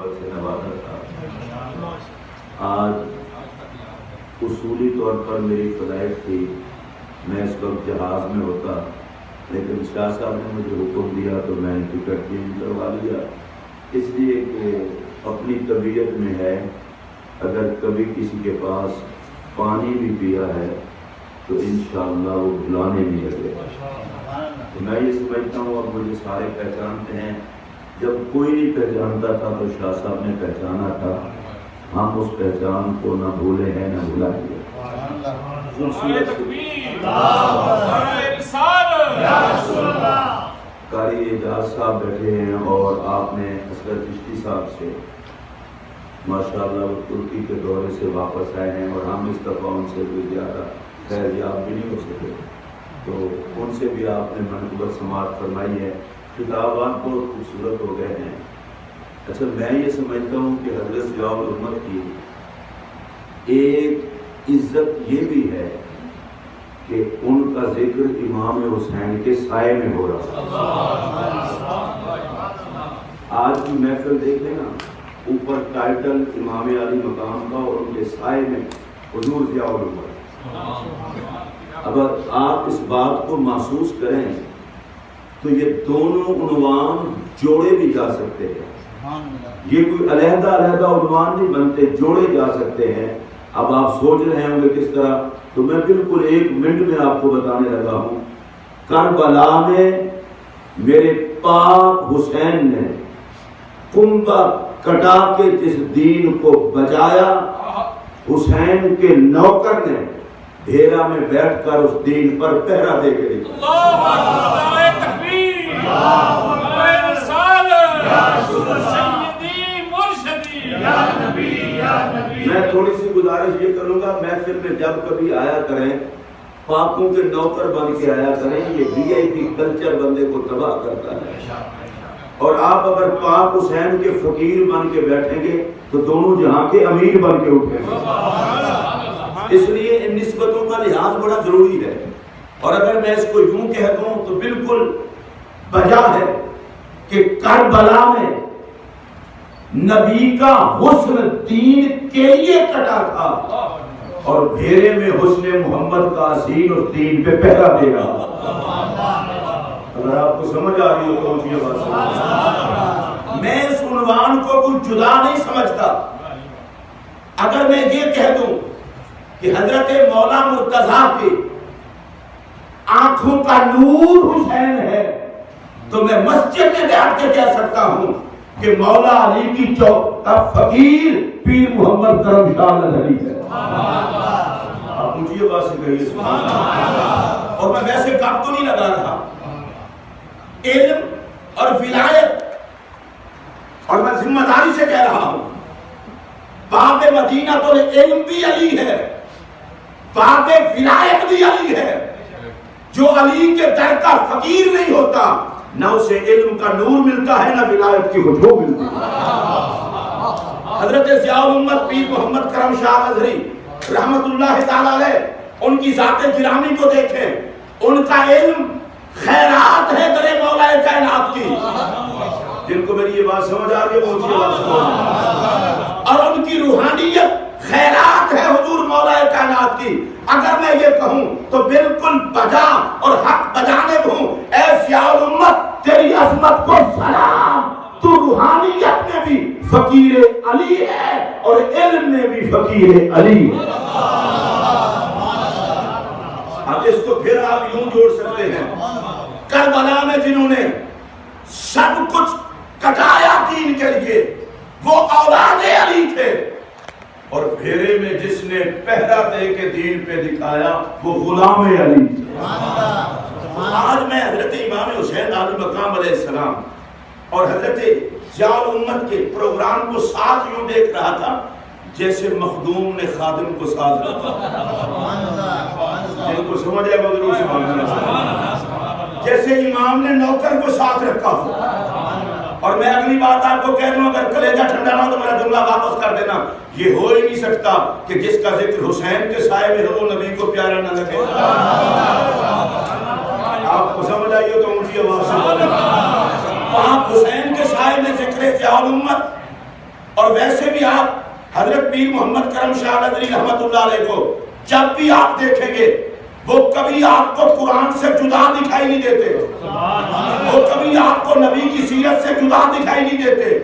محبت سے نوازا تھا۔ آج اصولی طور پر میری فلائٹ تھی، میں اس وقت جہاز میں ہوتا، لیکن شاہ صاحب نے مجھے حکم دیا تو میں نے ٹکٹ چینج کروا لیا، اس لیے کہ اپنی طبیعت میں ہے اگر کبھی کسی کے پاس پانی بھی پیا ہے تو انشاءاللہ وہ بلانے نہیں لگے۔ تو میں یہ سمجھتا ہوں اب مجھے سارے پہچانتے ہیں، جب کوئی نہیں پہچانتا تھا تو شاہ صاحب نے پہچانا تھا، ہم اس پہچان کو نہ بھولے ہیں نہ بھلا دیا۔ قاری اعجاز صاحب بیٹھے ہیں اور آپ نے حضرت چشتی صاحب سے ماشاءاللہ وہ ترکی کے دورے سے واپس آئے ہیں اور ہم اس دفعہ ان سے بھی زیادہ خیر یاب بھی نہیں ہو سکے، تو ان سے بھی آپ نے منقبت سماعت فرمائی ہے، خطابات بہت خوبصورت ہو گئے ہیں۔ اچھا میں یہ سمجھتا ہوں کہ حضرت ضیاء الامت کی ایک عزت یہ بھی ہے کہ ان کا ذکر امام حسین کے سائے میں ہو رہا ہے۔ آج کی محفل دیکھ لیں نا، اوپر ٹائٹل امام علی مقام کا اور ان کے سائے میں حضور ضیاء الامت۔ اگر آپ اس بات کو محسوس کریں تو یہ دونوں عنوان جوڑے بھی جا سکتے ہیں، یہ کوئی علیحدہ علیحدہ عنوان نہیں بنتے، جوڑے جا سکتے ہیں۔ اب آپ سوچ رہے ہوں گے کس طرح، تو میں بالکل 1 منٹ میں آپ کو بتانے لگا ہوں۔ کربلا میں میرے پاک حسین نے کنبہ کٹا کے جس دین کو بچایا، حسین کے نوکر نے ڈھیرا میں بیٹھ کر اس دین پر پہرا دے کے دکھا۔ میں تھوڑی سی گزارش یہ کروں گا، محفل میں جب کبھی آیا کریں پاکوں کے نوکر بن کے آیا کریں، یہ VIP کلچر بندے کو تباہ کرتا ہے، اور آپ اگر پاک حسین کے فقیر بن کے بیٹھیں گے تو دونوں جہاں کے امیر بن کے اٹھیں گے۔ اس لیے ان نسبتوں کا لحاظ بڑا ضروری ہے، اور اگر میں اس کو یوں کہہ دوں تو بالکل بجا ہے کہ کربلا میں نبی کا حسن دین کے لیے کٹا تھا اور بھیرے میں حسن محمد کا حسین اس دین پہ پہرا دے رہا۔ اگر آپ کو سمجھ آ رہی ہو تو اونچی آواز سے میں اس عنوان کو کوئی جدا نہیں سمجھتا۔ اگر میں یہ کہہ دوں کہ حضرت مولا مرتضیٰ کی آنکھوں کا نور حسین ہے تو میں مسجد میں بیٹھ کے کہہ سکتا ہوں کہ مولا علی کی چوک کا فقیر پیر محمد کرم شاہ علی ہے۔ آپ مجھے یہ بات سے کہیے سبحان اللہ۔ اور میں ویسے گپ تو نہیں لگا رہا، علم اور ولایت، اور میں ذمہ داری سے کہہ رہا ہوں باب مدینہ تو علم بھی علی ہے، باب ولایت بھی علی ہے۔ جو علی کے در کا فقیر نہیں ہوتا نہ اسے علم کا نور ملتا ہے نہ ولایت کی خوشبو ملتی ہے۔ حضرت ضیاء الامت پیر محمد کرم شاہ ازہری رحمت اللہ تعالی علیہ، ان کی ذات گرامی کو دیکھیں، ان کا علم خیرات ہے در مولا کائنات کی۔ جن کو میری یہ بات سمجھ آ رہی ہے وہ اونچی آواز سے بولیں۔ اور ان کی روحانیت خیرات ہے حضور مولا کائنات کی۔ اگر میں یہ کہوں تو بالکل بجا اور حق بجانب ہوں، اے ضیاء الامت تیری عظمت کو سلام، تو روحانیت میں بھی فقیر علی ہے اور علم میں بھی فقیر علی ہے۔ اب اس کو پھر آپ یوں جوڑ سکتے ہیں، کربلا میں جنہوں نے سب کچھ کٹایا دین کے لیے وہ اولاد علی تھے، اور بھیرے میں جس نے پہرا دے کے دین پہ دکھایا وہ غلام علی تھے۔ آج میں حضرت امام حسین علیہ مقام علیہ السلام اور حضرت ضیاء الامت کے پروگرام کو ساتھ یوں دیکھ رہا تھا جیسے مخدوم نے خادم کو ساتھ رکھا۔ جن کو سمجھ ہے وہ ضرور سبحان اللہ، جیسے امام نے نوکر کو ساتھ رکھا ہو۔ اور میں اگلی بات آپ کو کہہ دوں، اگر کلیجہ ٹھنڈا نہ ہو تو میرا جملہ واپس کر دینا، یہ ہو ہی نہیں سکتا کہ جس کا ذکر حسین کے سائے میں ہو نبی کو پیارا نہ لگے۔ آپ کو سمجھ آئی ہو تو اونچی آواز سے بولیں۔ پاک حسین کے سائے میں ذکر ضیاء الامت اور ویسے بھی آپ حضرت پیر محمد کرم شاہ نظری رحمت اللہ علیہ کو جب بھی آپ دیکھیں گے وہ کبھی آپ کو قرآن سے جدا دکھائی نہیں دیتے، وہ کبھی آپ کو نبی کی سیرت سے جدا دکھائی نہیں دیتے۔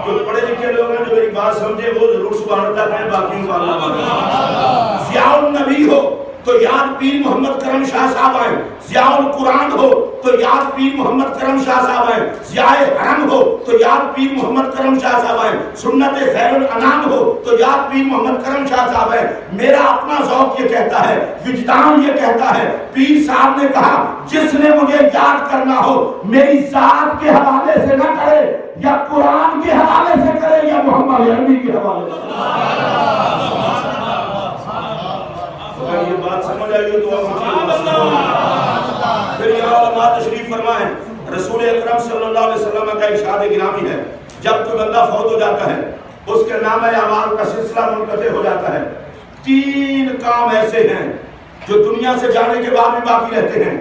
جو پڑھے لکھے لوگ ہیں جو میری بات سمجھے وہ ضرور سبحان اللہ کہیں، باقیوں کو اللہ۔ ضیاء النبی ہو تو یاد پیر محمد کرم شاہ صاحب آئے، ضیاء القرآن ہو تو یاد پیر محمد کرم شاہ صاحب آئے، ضیاء حرم ہو تو یاد پیر محمد کرم شاہ صاحب آئے، سنت خیر الانام ہو تو یاد پیر محمد کرم شاہ صاحب ہے۔ میرا اپنا ذوق یہ کہتا ہے، وجدان یہ کہتا ہے، پیر صاحب نے کہا جس نے مجھے یاد کرنا ہو میری ذات کے حوالے سے نہ کرے، یا قرآن کے حوالے سے کرے یا محمد عربی کے حوالے سے۔ اگر یہ بات سمجھ آئی تو پھر یہ علماء تشریف فرمائیں، رسول اکرم صلی اللہ علیہ وسلم کا ارشاد گرامی ہے جب کوئی بندہ فوت ہو جاتا ہے اس کے نامہ اعمال کا سلسلہ منقطع ہو جاتا ہے۔ 3 کام ایسے ہیں جو دنیا سے جانے کے بعد بھی باقی رہتے ہیں۔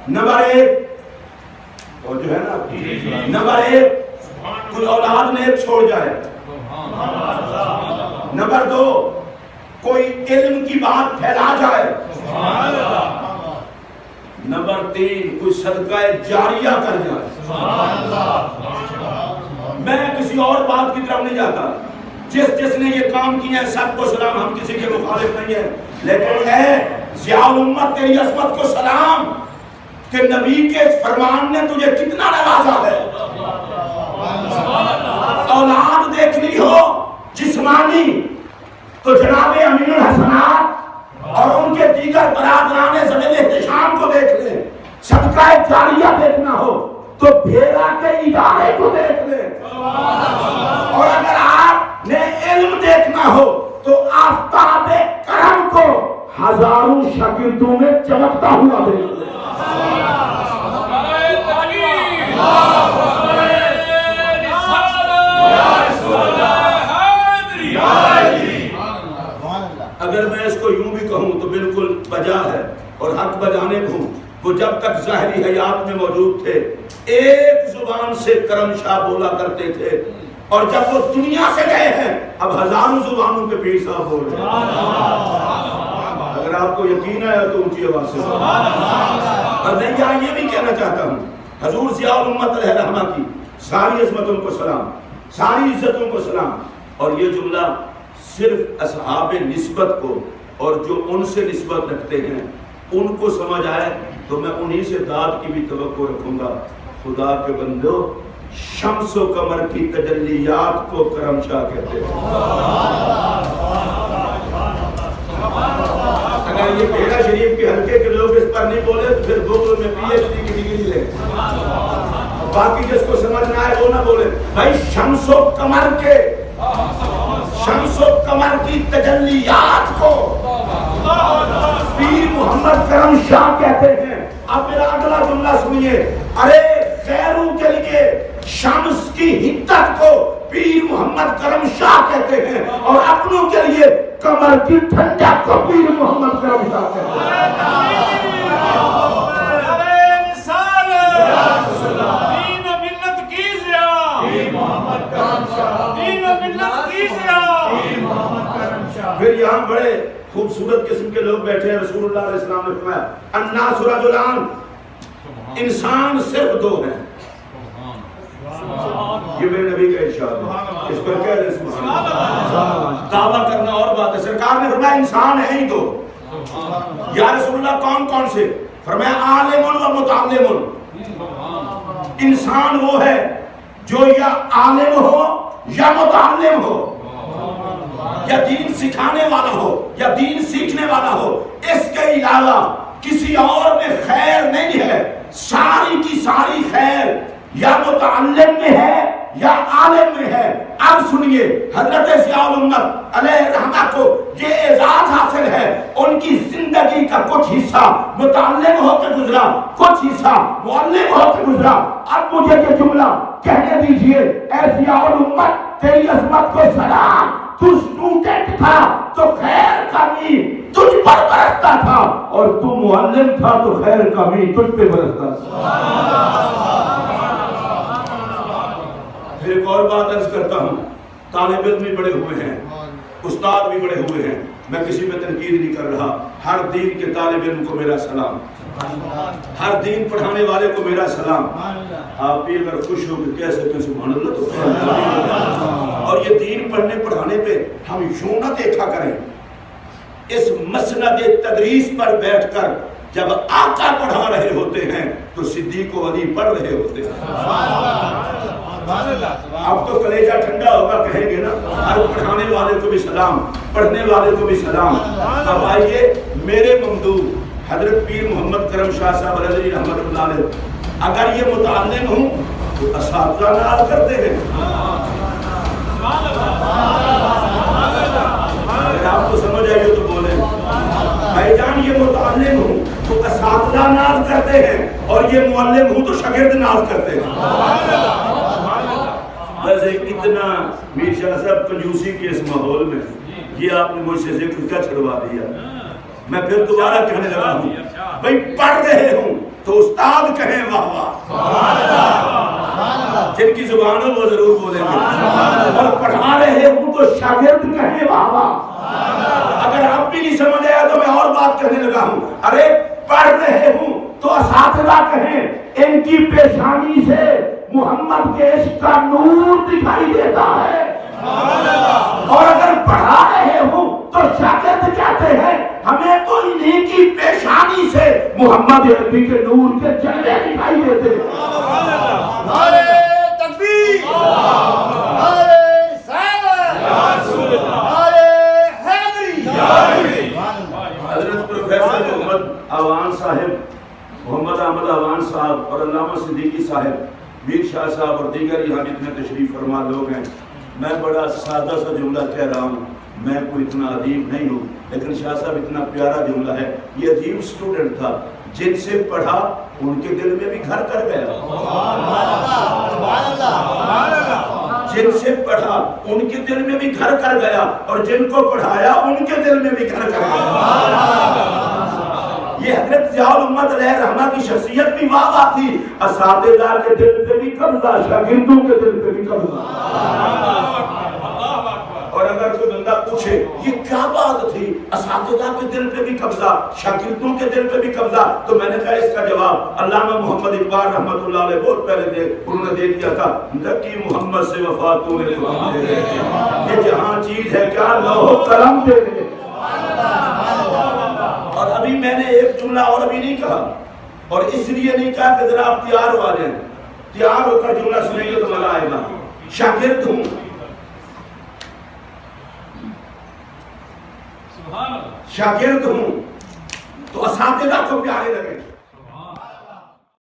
نمبر 1 اور جو ہے نا نمبر 1 کوئی اولاد نے چھوڑ جائے۔ نمبر 2 کوئی علم کی بات پھیلا جائے۔ نمبر 3 کوئی صدقہ جاریہ کر جائے۔ میں کسی اور بات کی طرف نہیں جاتا، جس نے یہ کام کیا ہے سب کو سلام، ہم کسی کے مخالف نہیں ہیں، لیکن اے ضیاء الامت تیری عظمت کو سلام کہ نبی کے فرمان نے تجھے کتنا نوازا ہے۔ اولاد دیکھنی ہو جسمانی تو جناب امین الحسنات اور ان کے دیگر برادران ذویل احتشام کو دیکھ لیں۔ صدقہ جاریہ دیکھنا ہو تو بھیرا کے ادارے کو دیکھ لیں، اور اگر آپ نے علم دیکھنا ہو تو آفتاب کرم کو ہزاروں شاگردوں میں چمکتا ہوا دیکھ لیں۔ اگر میں اس کو یوں بھی کہوں تو بالکل بجا ہے اور حق بجانے کو، وہ جب تک ظاہری حیات میں موجود تھے ایک زبان سے کرم شاہ بولا کرتے تھے، اور جب وہ دنیا سے گئے ہیں اب ہزاروں زبانوں کے پیر صاحب بول رہے ہیں۔ اگر آپ کو یقین ہے تو اونچی آواز سے اور میں یہاں یہ بھی کہنا چاہتا ہوں، حضور ضیاء الامت علیہ رحمہ کی ساری عظمتوں کو سلام، ساری عزتوں کو سلام، اور یہ جملہ صرف اصحاب نسبت کو اور جو ان سے نسبت رکھتے ہیں ان کو سمجھ آئے تو میں انہی سے داد کی بھی توقع رکھوں گا۔ خدا کے بندو، شمس و قمر کی تجلیات کو کرم شاہ کہتے ہیں۔ اگر یہ بھیڑا شریف کے حلقے کے لوگ اس پر نہیں بولے تو پھر گوگل میں پی ایچ ڈی کی ڈگری لیں، باقی جس کو سمجھ نہ آئے وہ نہ بولے۔ بھائی شمس و قمر کے، شمس و قمر کی تجلیات کو پیر محمد کرم شاہ کہتے ہیں۔ اب میرا اگلا جملہ سنیے، ارے غیروں کے لیے شمس کی حدت کو پیر محمد کرم شاہ کہتے ہیں، اور اپنوں کے لیے قمر کی ٹھنڈک کو پیر محمد کرم شاہ کہتے ہیں۔ پھر یہاں بڑے خوبصورت قسم کے لوگ بیٹھے ہیں۔ رسول اللہ علیہ السلام نے فرمایا الناس رجلان، انسان صرف 2 ہیں۔ یہ میرے نبی کا ارشاد ہے، اس پر کہہ دیں سبحان اللہ۔ دعویٰ کرنا اور بات ہے، سرکار نے فرمایا انسان ہیں ہی 2۔ یا رسول اللہ کون کون سے؟ فرمایا عالم و متعلم۔ انسان وہ ہے جو یا عالم ہو یا متعلم ہو، یا دین سکھانے والا ہو یا دین سیکھنے والا ہو، اس کے علاوہ کسی اور میں خیر نہیں ہے۔ ساری کی ساری خیر یا متعلم میں ہے یا عالم میں ہے۔ اب سنیے، حضرت ضیاء الامت علیہ رحمہ کو یہ اعزاز حاصل ہے، ان کی زندگی کا کچھ حصہ متعلم ہو کے گزرا، کچھ حصہ معلم ہو کے گزرا۔ اب مجھے یہ جملہ کہنے دیجئے، اے ضیاء الامت تیری عظمت کو سلام، تو اسٹوڈنٹ تھا تو خیر کا می تجھ پر برستا تھا، اور تو معلم تھا تو خیر کا می تجھ پہ برستا تھا۔ پھر ایک اور بات عرض کرتا ہوں، طالب علم بھی بڑے ہوئے ہیں، استاد بھی بڑے ہوئے ہیں، میں کسی پہ تنقید نہیں کر رہا، ہر دین کے طالب علم کو میرا سلام، ہر دین پڑھانے والے کو میرا سلام۔ آپ بھی اگر خوش ہو کہ کہہ سکتے ہیں سبحان اللہ تو اور یہ دین پڑھنے پڑھانے پہ ہم یوں نہ دیکھا کریں، اس مسند تدریس پر بیٹھ کر جب آقا پڑھا رہے ہوتے ہیں تو صدیق و علی پڑھ رہے ہوتے ہیں۔ اب تو کلیجہ ٹھنڈا ہوگا، کہیں گے نا ہر پڑھانے والے کو بھی سلام، پڑھنے والے کو بھی سلام۔ اب آئیے میرے ممدوح حضرت پیر محمد کرم شاہ صاحب رضی رحمت اللہ علیہ، اگر یہ متعلم ہوں تو اساتذہ ناز کرتے ہیں۔ اگر آپ کو سمجھ آئیے تو بولیں بھائی جان، یہ متعلم ہوں تو اساتذہ ناز کرتے ہیں، اور یہ معلم ہوں تو شاگرد ناز کرتے ہیں۔ ویسے اتنا میر شاہ صاحب کنجوسی کے اس ماحول میں یہ آپ نے مجھ سے ذکر کیا چھڑوا دیا؟ میں پھر دوبارہ کہنے لگا ہوں بھائی پڑھ رہے ہوں تو استاد کہیں واہ واہ، جن کی زبان ہو وہ ضرور بولیں گے، اور پڑھا رہے ہوں تو شاگرد کہیں واہ واہ۔ اگر آپ بھی نہیں سمجھ آیا تو میں اور بات کہنے لگا ہوں، ارے پڑھ رہے ہوں تو اساتذہ کہیں ان کی پیشانی سے محمد کے عشق کا نور دکھائی دیتا ہے، اور اگر پڑھا رہے ہوں تو شاگرد کہتے ہیں ہمیں تو انہی کی پیشانی سے محمد عربی کے نور کے جلوے دکھائی دیتے ہیں۔ نعرہ تکبیر، نعرہ رسالت، نعرہ حیدری۔ حضرت پروفیسر محمد آوان صاحب، محمد احمد آوان صاحب اور علامہ صدیقی صاحب، میر شاہ صاحب اور دیگر یہاں جتنے تشریف فرما لوگ ہیں، میں بڑا سادہ سا جملہ کہہ رہا ہوں، میں کوئی اتنا ادیب نہیں ہوں، لیکن شاہ صاحب اتنا پیارا جملہ ہے۔ یہ عجیب اسٹوڈنٹ تھا، جن سے پڑھا ان کے دل میں بھی گھر کر گیا، جن سے پڑھا ان کے دل میں بھی گھر کر گیا، اور جن کو پڑھایا ان کے دل میں بھی گھر کر گیا۔ یہ حضرت ضیاء الامت علیہ رحمہ کی شخصیت بھی واہ واہ تھی، اساتذہ کے دل پہ بھی قبضہ، شاگردوں کے دل پہ بھی قبضہ۔ اور اگر کوئی بندہ پوچھے یہ کیا بات تھی، اساتذہ کے دل پہ بھی قبضہ، شاگردوں کے دل پہ بھی قبضہ، تو میں نے کہا اس کا جواب علامہ محمد اقبال رحمت اللہ علیہ بہت پہلے انہوں نے دے دیا تھا، نکی محمد سے وفا تو نے یہ جہاں چیز ہے کیا لوح و قلم دے دے۔ اور ابھی میں نے ایک جملہ اور ابھی نہیں کہا، اور اس لیے نہیں کہا کہ ذرا آپ تیار ہو آ جائیں، تیار ہو کر جملہ سنیں گے تو مزہ آئے گا۔ شاگرد ہوں، شاگرد ہوں تو اساتذہ کو پیارے لگے۔